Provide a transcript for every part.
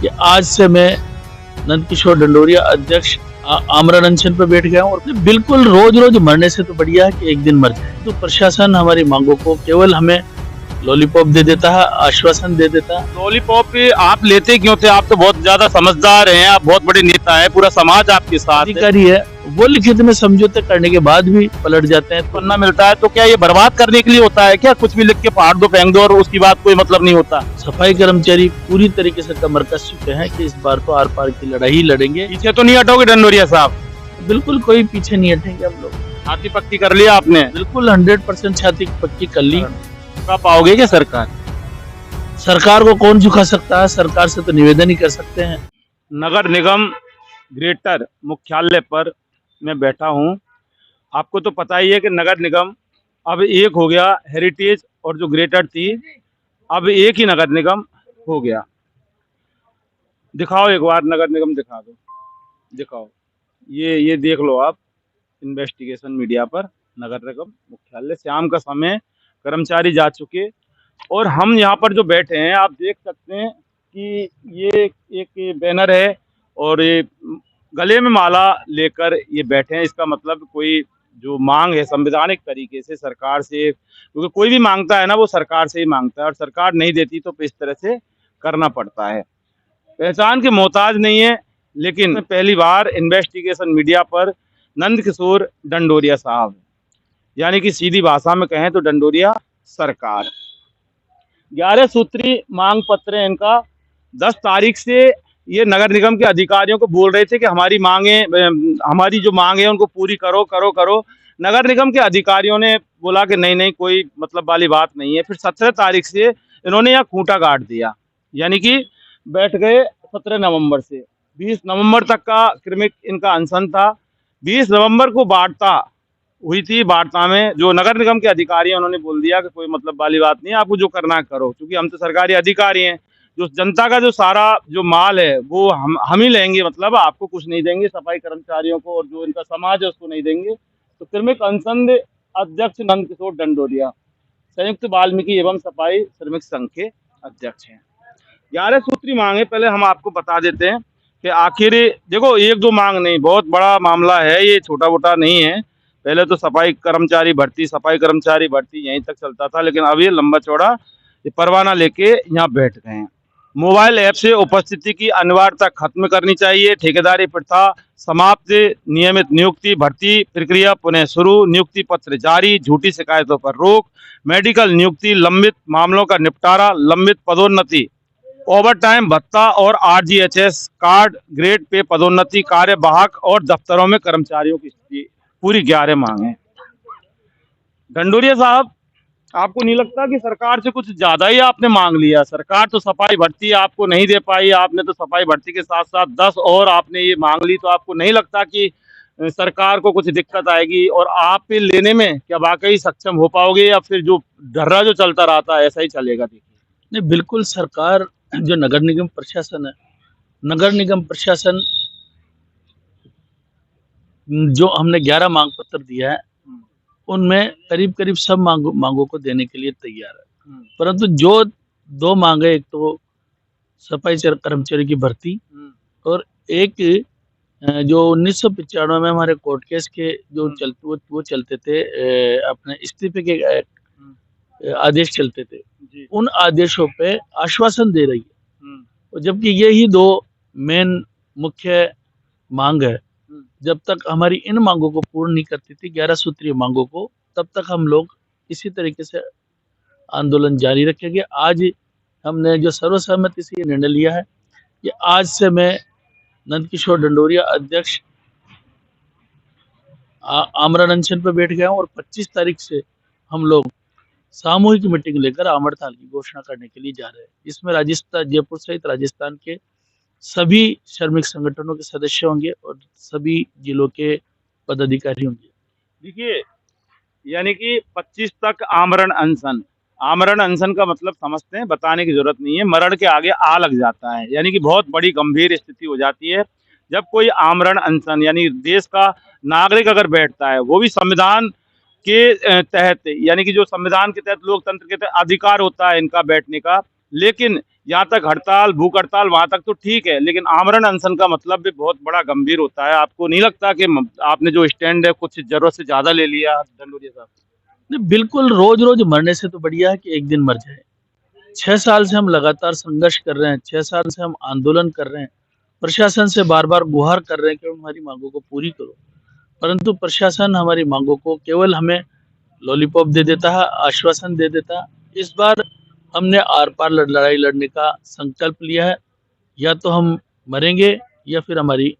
कि आज से मैं नंदकिशोर डंडोरिया अध्यक्ष आमरण अनशन पर बैठ गया हूँ और बिल्कुल रोज रोज मरने से तो बढ़िया है कि एक दिन मर जाए। तो प्रशासन हमारी मांगों को केवल हमें लॉलीपॉप दे देता है, आश्वासन दे देता है। लॉलीपॉप आप लेते क्यों थे? आप तो बहुत ज्यादा समझदार हैं, आप बहुत बड़े नेता हैं, पूरा समाज आपके साथ है। अधिकारी है वो लिखित में समझौते करने के बाद भी पलट जाते हैं। पन्ना मिलता है तो क्या ये बर्बाद करने के लिए होता है क्या? कुछ भी लिख के फाड़ दो, फेंक दो और उसकी बात कोई मतलब नहीं होता। सफाई कर्मचारी पूरी तरीके से कमर कस चुके हैं कि इस बार तो आर पार की लड़ाई लड़ेंगे। पीछे तो नहीं हटोगे डंडोरिया साहब? बिल्कुल कोई पीछे नहीं हटेंगे हम लोग। छाती पक्की कर लिया आपने? बिल्कुल 100% छाती पक्की कर ली। झुका पाओगे क्या सरकार? सरकार को कौन झुका सकता है? सरकार से तो निवेदन ही कर सकते हैं। नगर निगम ग्रेटर मुख्यालय पर मैं बैठा हूं। आपको तो पता ही है कि नगर निगम अब एक हो गया, हेरिटेज और जो ग्रेटर थी अब एक ही नगर निगम हो गया। दिखाओ एक बार नगर निगम, दिखा दो, दिखाओ। ये देख लो आप इन्वेस्टिगेशन मीडिया पर। नगर निगम मुख्यालय, शाम का समय, कर्मचारी जा चुके और हम यहाँ पर जो बैठे हैं आप देख सकते हैं कि ये एक बैनर है और ये गले में माला लेकर ये बैठे हैं। इसका मतलब कोई जो मांग है संवैधानिक तरीके से सरकार से, क्योंकि कोई भी मांगता है ना वो सरकार से ही मांगता है और सरकार नहीं देती तो इस तरह से करना पड़ता है। पहचान के मोहताज नहीं है, लेकिन पहली बार इन्वेस्टिगेशन मीडिया पर नंदकिशोर डंडोरिया साहब, यानी कि सीधी भाषा में कहें तो डंडोरिया सरकार। 11 सूत्री मांग पत्र है इनका। 10 तारीख से ये नगर निगम के अधिकारियों को बोल रहे थे कि हमारी मांगे, हमारी जो मांग है उनको पूरी करो करो करो। नगर निगम के अधिकारियों ने बोला कि नहीं नहीं कोई मतलब वाली बात नहीं है। फिर 17 तारीख से इन्होंने यहाँ खूंटा गाड़ दिया, यानी कि बैठ गए 17 नवंबर से 20 नवंबर तक का क्रमिक इनका अनशन था। 20 नवंबर को वार्ता हुई थी। वार्ता में जो नगर निगम के अधिकारी हैं उन्होंने बोल दिया कि कोई मतलब वाली बात नहीं है, आपको जो करना है करो, क्योंकि हम तो सरकारी अधिकारी हैं। जो जनता का जो सारा जो माल है वो हम ही लेंगे, मतलब आपको कुछ नहीं देंगे, सफाई कर्मचारियों को और जो इनका समाज है उसको नहीं देंगे। तो क्रमिक अनशन अध्यक्ष नंदकिशोर डंडोरिया संयुक्त वाल्मीकि एवं सफाई श्रमिक संघ के अध्यक्ष हैं। 11 सूत्री मांग है। पहले हम आपको बता देते हैं कि आखिर देखो एक दो मांग नहीं, बहुत बड़ा मामला है ये, छोटा मोटा नहीं है। पहले तो सफाई कर्मचारी भर्ती यहीं तक चलता था, लेकिन अब ये लंबा चौड़ा ये परवाना लेके यहाँ बैठ गए हैं। मोबाइल ऐप से उपस्थिति की अनिवार्यता खत्म करनी चाहिए। ठेकेदारी प्रथा समाप्त। नियमित नियुक्ति भर्ती प्रक्रिया पुनः शुरू। नियुक्ति पत्र जारी। झूठी शिकायतों पर रोक। मेडिकल नियुक्ति, लंबित मामलों का निपटारा, लंबित पदोन्नति, ओवर टाइम भत्ता और आरजीएचएस कार्ड, ग्रेड पे पदोन्नति, कार्यवाहक और दफ्तरों में कर्मचारियों की स्थिति, पूरी 11 मांगे। डंडोरिया साहब, आपको नहीं लगता कि सरकार से कुछ ज्यादा ही आपने मांग लिया? सरकार तो सफाई भर्ती आपको नहीं दे पाई, आपने तो सफाई भर्ती के साथ साथ 10 और आपने ये मांग ली, तो आपको नहीं लगता कि सरकार को कुछ दिक्कत आएगी और आप पे लेने में क्या वाकई सक्षम हो पाओगे, या फिर जो ढर्रा जो चलता रहता है ऐसा ही चलेगा? देखिए नहीं, बिल्कुल सरकार जो नगर निगम प्रशासन है, नगर निगम प्रशासन जो हमने 11 मांग पत्र दिया है उनमें करीब करीब सब मांगों को देने के लिए तैयार है। परंतु जो 2 मांगे, एक तो सफाई कर्मचारी की भर्ती और एक जो 1995 में हमारे कोर्ट केस के जो वो चलते थे, अपने इस्तीफे के आदेश चलते थे, उन आदेशों पे आश्वासन दे रही है। और जबकि यही 2 मेन मुख्य मांग है। जब तक हमारी इन मांगों को पूर्ण नहीं करती थी, 11 सूत्रीय मांगों को, तब तक हम लोग इसी तरीके से आंदोलन जारी रखेंगे। आज हमने जो सर्वसहमति से ये निर्णय लिया है कि आज से मैं नंदकिशोर डंडोरिया अध्यक्ष आमरण अनशन पर बैठ गया हूँ और 25 तारीख से हम लोग सामूहिक मीटिंग लेकर आमर हड़ताल की घोषणा करने के लिए जा रहे हैं। इसमें राजस्थान, जयपुर सहित राजस्थान के सभी श्रमिक संगठनों के सदस्य होंगे और सभी जिलों के पदाधिकारी होंगे। देखिए, यानी कि 25 तक आमरण अनशन। आमरण अनशन का मतलब समझते हैं, बताने की जरूरत नहीं है। मरण के आगे आ लग जाता है, यानी कि बहुत बड़ी गंभीर स्थिति हो जाती है जब कोई आमरण अनशन, यानी देश का नागरिक अगर बैठता है, वो भी संविधान के तहत, यानी कि जो संविधान के तहत लोकतंत्र के तहत अधिकार होता है इनका बैठने का, लेकिन यहाँ तक हड़ताल भूख हड़ताल वहां तक तो ठीक है, लेकिन आमरण अनशन का मतलब भी बहुत बड़ा गंभीर होता है। आपको नहीं लगता कि आपने जो स्टैंड है कुछ जरूरत से ज्यादा ले लिया ढंडोरिया साहब? नहीं, बिल्कुल रोज रोज मरने से तो बढ़िया है कि एक दिन मर जाए। 6 साल से हम लगातार संघर्ष कर रहे हैं, 6 साल से हम आंदोलन कर रहे हैं, प्रशासन से बार बार गुहार कर रहे हैं कि हमारी मांगों को पूरी करो, परंतु प्रशासन हमारी मांगों को केवल हमें लॉलीपॉप दे देता है, आश्वासन दे देता है। इस बार हमने आर पार लड़ाई लड़ने का संकल्प लिया है। या तो हम मरेंगे या फिर हमारी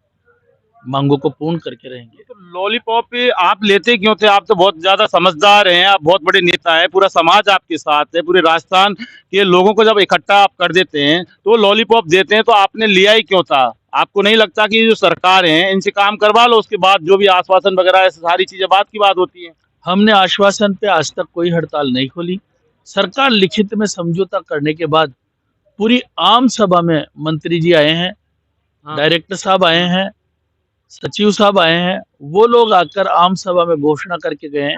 मांगों को पूर्ण करके रहेंगे। तो लॉलीपॉप पे आप लेते क्यों थे? आप तो बहुत ज्यादा समझदार हैं, आप बहुत बड़े नेता हैं, पूरा समाज आपके साथ है, पूरे राजस्थान के लोगों को जब इकट्ठा आप कर देते हैं तो लॉलीपॉप देते हैं, तो आपने लिया ही क्यों था? आपको नहीं लगता कि जो सरकार है इनसे काम करवा लो, उसके बाद जो भी आश्वासन वगैरह है सारी चीजें बाद की बात होती है। हमने आश्वासन पे आज तक कोई हड़ताल नहीं खोली। सरकार लिखित में समझौता करने के बाद पूरी आम सभा में मंत्री जी आए हैं, हाँ। डायरेक्टर साहब आए हैं, सचिव साहब आए हैं, वो लोग आकर आम सभा में घोषणा करके गए हैं।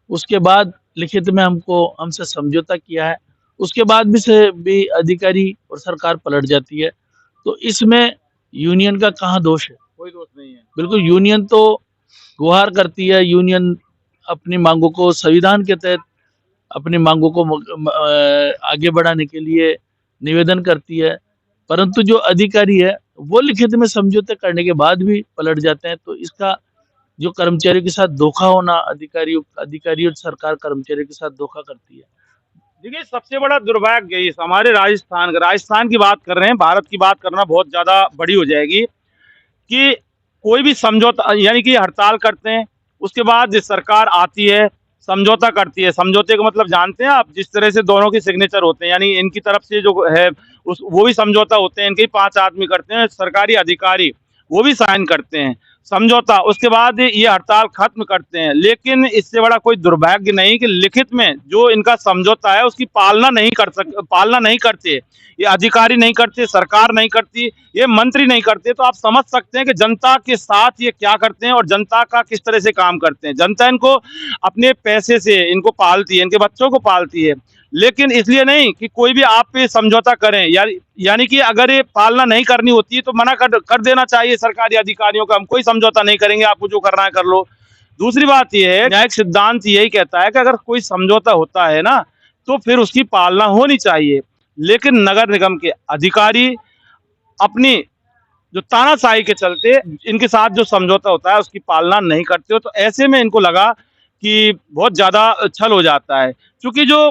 उसके बाद लिखित में हमसे समझौता किया है। उसके बाद भी अधिकारी और सरकार पलट जाती है। तो इसमें यूनियन का कहाँ दोष है? कोई दोष नहीं है। बिल्कुल, यूनियन तो गुहार करती है, यूनियन अपनी मांगों को संविधान के तहत अपनी मांगों को आगे बढ़ाने के लिए निवेदन करती है, परंतु जो अधिकारी है वो लिखित में समझौते करने के बाद भी पलट जाते हैं। तो इसका जो कर्मचारियों के साथ धोखा होना, अधिकारियों सरकार कर्मचारियों के साथ धोखा करती है। देखिए, सबसे बड़ा दुर्भाग्य इस हमारे राजस्थान की बात कर रहे हैं, भारत की बात करना बहुत ज्यादा बड़ी हो जाएगी कि कोई भी समझौता यानी कि हड़ताल करते हैं, उसके बाद जिस सरकार आती है समझौता करती है। समझौते का मतलब जानते हैं आप? जिस तरह से दोनों के सिग्नेचर होते हैं, यानी इनकी तरफ से जो है उस वो भी समझौता होते हैं, इनके 5 आदमी करते हैं, सरकारी अधिकारी वो भी साइन करते हैं समझौता, उसके बाद ये हड़ताल खत्म करते हैं। लेकिन इससे बड़ा कोई दुर्भाग्य नहीं कि लिखित में जो इनका समझौता है उसकी पालना नहीं करते, ये अधिकारी नहीं करते, सरकार नहीं करती, ये मंत्री नहीं करते। तो आप समझ सकते हैं कि जनता के साथ ये क्या करते हैं और जनता का किस तरह से काम करते हैं। जनता इनको अपने पैसे से इनको पालती है, इनके बच्चों को पालती है, लेकिन इसलिए नहीं कि कोई भी आप पे समझौता करें। यानी कि अगर ये पालना नहीं करनी होती है तो मना कर देना चाहिए सरकारी अधिकारियों का, हम कोई समझौता नहीं करेंगे, आपको जो करना है कर लो। दूसरी बात यह है, न्यायिक सिद्धांत यही कहता है कि अगर कोई समझौता होता है ना तो फिर उसकी पालना होनी चाहिए। लेकिन नगर निगम के अधिकारी अपनी जो तानाशाही के चलते इनके साथ जो समझौता होता है उसकी पालना नहीं करते हो, तो ऐसे में इनको लगा कि बहुत ज्यादा छल हो जाता है। क्योंकि जो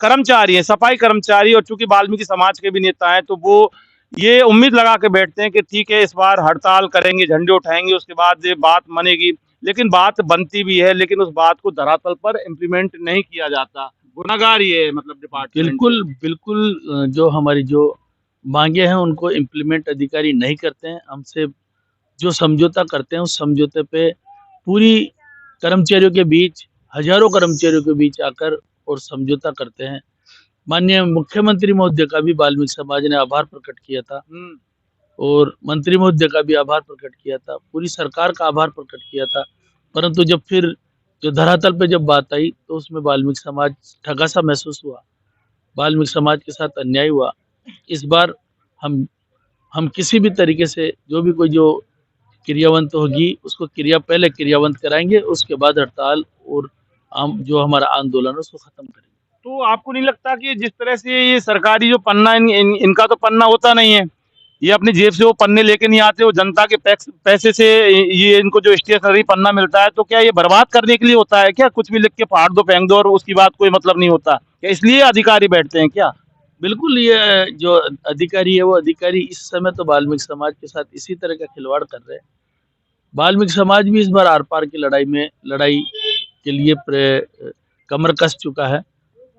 कर्मचारी हैं, सफाई कर्मचारी, और चूंकि वाल्मीकि समाज के भी नेता हैं, तो वो ये उम्मीद लगा के बैठते हैं कि ठीक है इस बार हड़ताल करेंगे, झंडे उठाएंगे, उसके बाद ये बात बनेगी। लेकिन बात बनती भी है, लेकिन उस बात को धरातल पर इम्प्लीमेंट नहीं किया जाता। गुनाहगार ये मतलब डिपार्टमेंट। बिल्कुल, बिल्कुल, जो हमारी जो मांगे हैं उनको इम्प्लीमेंट अधिकारी नहीं करते हैं। हमसे जो समझौता करते हैं उस समझौते पे पूरी कर्मचारियों के बीच, हजारों कर्मचारियों के बीच आकर और समझौता करते हैं। माननीय मुख्यमंत्री महोदय का भी वाल्मीकि समाज ने आभार प्रकट किया था और मंत्री महोदय का भी आभार प्रकट किया था, पूरी सरकार का आभार प्रकट किया था। परंतु जब फिर जो धरातल पे जब बात आई तो उसमें वाल्मीकि समाज ठगा सा महसूस हुआ, वाल्मीकि समाज के साथ अन्याय हुआ। इस बार हम किसी भी तरीके से जो क्रियावंत होगी उसको पहले क्रियावंत कराएंगे, उसके बाद हड़ताल और जो हमारा आंदोलन है उसको खत्म करेंगे। तो आपको नहीं लगता कि जिस तरह से ये सरकारी जो पन्ना इनका तो पन्ना होता नहीं है, ये अपनी जेब से वो पन्ने लेके नहीं आते, वो जनता के पैसे से ये इनको जो स्टेशनरी पन्ना मिलता है, तो क्या ये बर्बाद करने के लिए होता है क्या? कुछ भी लिख के फाड़ दो, फेंक दो और उसकी बात कोई मतलब नहीं होता क्या? इसलिए अधिकारी बैठते हैं क्या? बिल्कुल, ये जो अधिकारी है वो अधिकारी इस समय तो वाल्मीकि समाज के साथ इसी तरह का खिलवाड़ कर रहे हैं। वाल्मीकि समाज भी इस बार आर पार की लड़ाई के लिए कमर कस चुका है।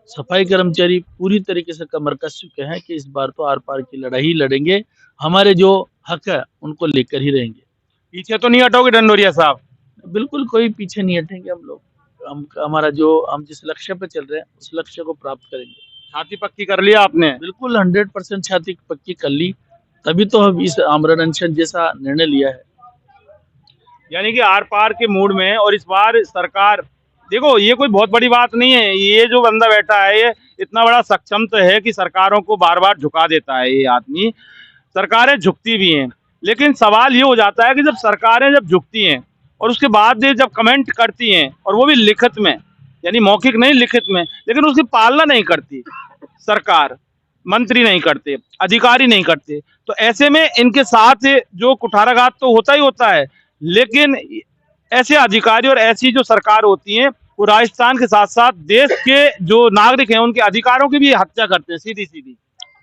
सफाई कर्मचारी पूरी तरीके से कमर कस चुके हैं कि इस बार तो आर पार की लड़ाई ही लड़ेंगे, हमारे जो हक है उनको लेकर ही रहेंगे। पीछे तो नहीं हटोगे ढंडोरिया साहब? बिल्कुल कोई पीछे नहीं हटेंगे हम लोग। हम जिस लक्ष्य पे चल रहे हैं उस लक्ष्य को प्राप्त करेंगे। छाती पक्की कर लिया आपने? बिल्कुल 100% छाती पक्की कर ली, तभी तो हम इस आमरण अनशन जैसा निर्णय लिया है। यानी कि आर पार के मूड में, और इस बार सरकार देखो, ये कोई बहुत बड़ी बात नहीं है। ये जो बंदा बैठा है इतना बड़ा सक्षम तो है कि सरकारों को बार बार झुका देता है ये आदमी। सरकारें झुकती भी हैं, लेकिन सवाल ये हो जाता है कि जब सरकारें जब झुकती हैं और उसके बाद ये जब कमेंट करती हैं, और वो भी लिखित में, यानी मौखिक नहीं लिखित में, लेकिन उसकी पालना नहीं करती सरकार, मंत्री नहीं करते, अधिकारी नहीं करते, तो ऐसे में इनके साथ जो कुठाराघात तो होता ही होता है, लेकिन ऐसे अधिकारी और ऐसी जो सरकार होती है वो राजस्थान के साथ साथ देश के जो नागरिक हैं उनके अधिकारों की भी हत्या करते हैं सीधी सीधी।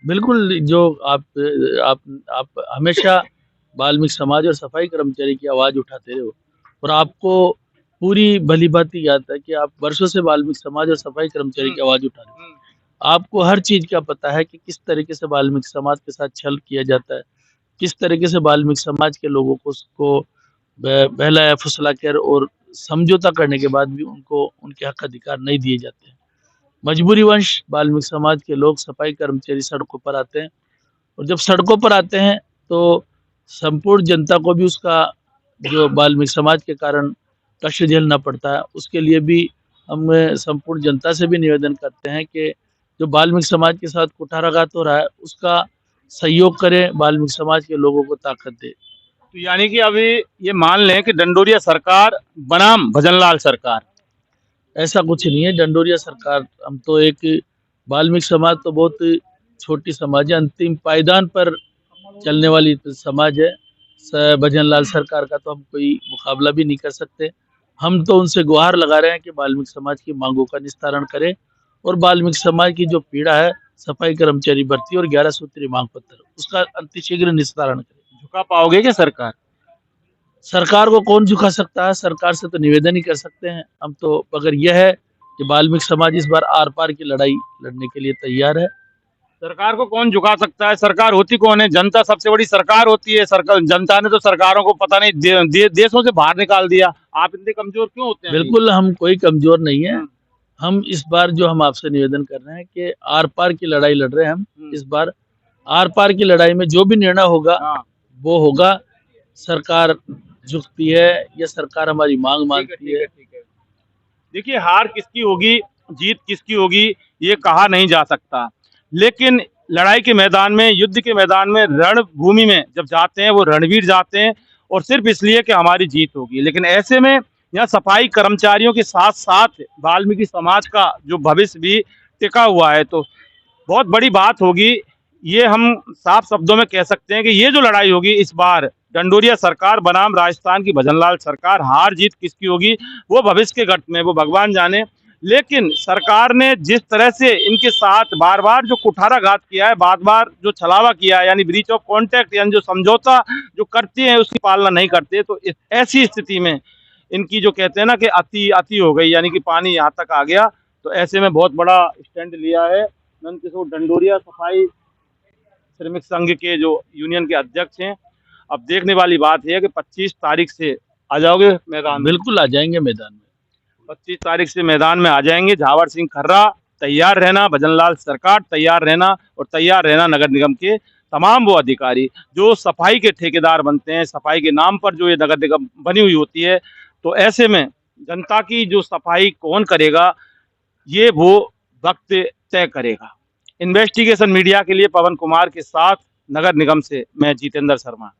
बिल्कुल, जो आप आप हमेशा बाल्मीकि समाज और सफाई कर्मचारी की आवाज़ उठाते हो, और आपको पूरी भली-भाँति याद है कि आप वर्षों से बाल्मीकि समाज और सफाई कर्मचारी की आवाज़ उठा रहे हो। आपको हर चीज़ का पता है कि किस तरीके से बाल्मीकि समाज के साथ छल किया जाता है, किस तरीके से बाल्मीकि समाज के लोगों को उसको बहलाया फुसला कर और समझौता करने के बाद भी उनको उनके हक अधिकार नहीं दिए जाते हैं। मजबूरीवश बाल्मीकि समाज के लोग सफाई कर्मचारी सड़कों पर आते हैं, और जब सड़कों पर आते हैं तो संपूर्ण जनता को भी उसका जो बाल्मीकि समाज के कारण कष्ट झेलना पड़ता है, उसके लिए भी हम संपूर्ण जनता से भी निवेदन करते हैं कि जो बाल्मीकि समाज के साथ कुठाराघात हो रहा है उसका सहयोग करें, बाल्मीकि समाज के लोगों को ताकत दे। तो यानी कि अभी ये मान लें कि डंडोरिया सरकार बनाम भजनलाल सरकार। ऐसा कुछ नहीं है डंडोरिया सरकार, हम तो एक बाल्मीकि समाज तो बहुत छोटी समाज है, अंतिम पायदान पर चलने वाली समाज है। भजनलाल सरकार का तो हम कोई मुकाबला भी नहीं कर सकते। हम तो उनसे गुहार लगा रहे हैं कि बाल्मीकि समाज की मांगों का निस्तारण करें, और बाल्मीकि समाज की जो पीड़ा है सफाई कर्मचारी भर्ती और 11 सूत्री मांग पत्र, उसका अतिशीघ्र निस्तारण करें। झुका पाओगे क्या सरकार? सरकार को कौन झुका सकता है? सरकार से तो निवेदन ही कर सकते हैं हम तो, अगर यह है कि बाल्मीकि समाज इस बार आर पार की लड़ाई लड़ने के लिए तैयार है। सरकार को कौन झुका सकता है? सरकार होती कौन है? जनता सबसे बड़ी सरकार होती है। सरकार, जनता ने तो सरकारों को पता नहीं देशों से बाहर निकाल दिया। आप इतने कमजोर क्यों होते हैं? बिल्कुल हम कोई कमजोर नहीं है। हम इस बार जो हम आपसे निवेदन कर रहे हैं कि आर पार की लड़ाई लड़ रहे हैं हम इस बार। आर पार की लड़ाई में जो भी निर्णय होगा वो होगा। सरकार झुकती है या सरकार हमारी मांग मानती है। देखिए, हार किसकी होगी, जीत किसकी होगी, ये कहा नहीं जा सकता, लेकिन लड़ाई के मैदान में, युद्ध के मैदान में, रणभूमि में जब जाते हैं वो रणवीर जाते हैं, और सिर्फ इसलिए कि हमारी जीत होगी। लेकिन ऐसे में यहाँ सफाई कर्मचारियों के साथ साथ वाल्मीकि समाज का जो भविष्य भी टिका हुआ है, तो बहुत बड़ी बात होगी। ये हम साफ शब्दों में कह सकते हैं कि ये जो लड़ाई होगी इस बार, डंडोरिया सरकार बनाम राजस्थान की भजनलाल सरकार, हार जीत किसकी होगी वो भविष्य के घट में वो भगवान जाने। लेकिन सरकार ने जिस तरह से इनके साथ बार बार जो कुठाराघात किया है, बार बार जो छलावा किया है, यानी ब्रीच ऑफ कॉन्ट्रैक्ट, यानी जो समझौता जो करते हैं उसकी पालना नहीं करते, तो ऐसी स्थिति में इनकी जो कहते हैं ना कि अति अति हो गई, यानी कि पानी यहाँ तक आ गया। तो ऐसे में बहुत बड़ा स्टैंड लिया है नंदकिशोर डंडोरिया, सफाई श्रमिक संघ के जो यूनियन के अध्यक्ष हैं। अब देखने वाली बात है कि 25 तारीख से आ जाओगे मैदान में? बिल्कुल आ जाएंगे मैदान में। 25 तारीख से मैदान में आ जाएंगे। झावर सिंह खर्रा तैयार रहना, भजनलाल सरकार तैयार रहना, और तैयार रहना नगर निगम के तमाम वो अधिकारी जो सफाई के ठेकेदार बनते हैं, सफाई के नाम पर जो ये नगर निगम बनी हुई होती है। तो ऐसे में जनता की जो सफाई कौन करेगा ये वो वक्त तय करेगा। इन्वेस्टिगेशन मीडिया के लिए पवन कुमार के साथ नगर निगम से मैं जितेंद्र शर्मा।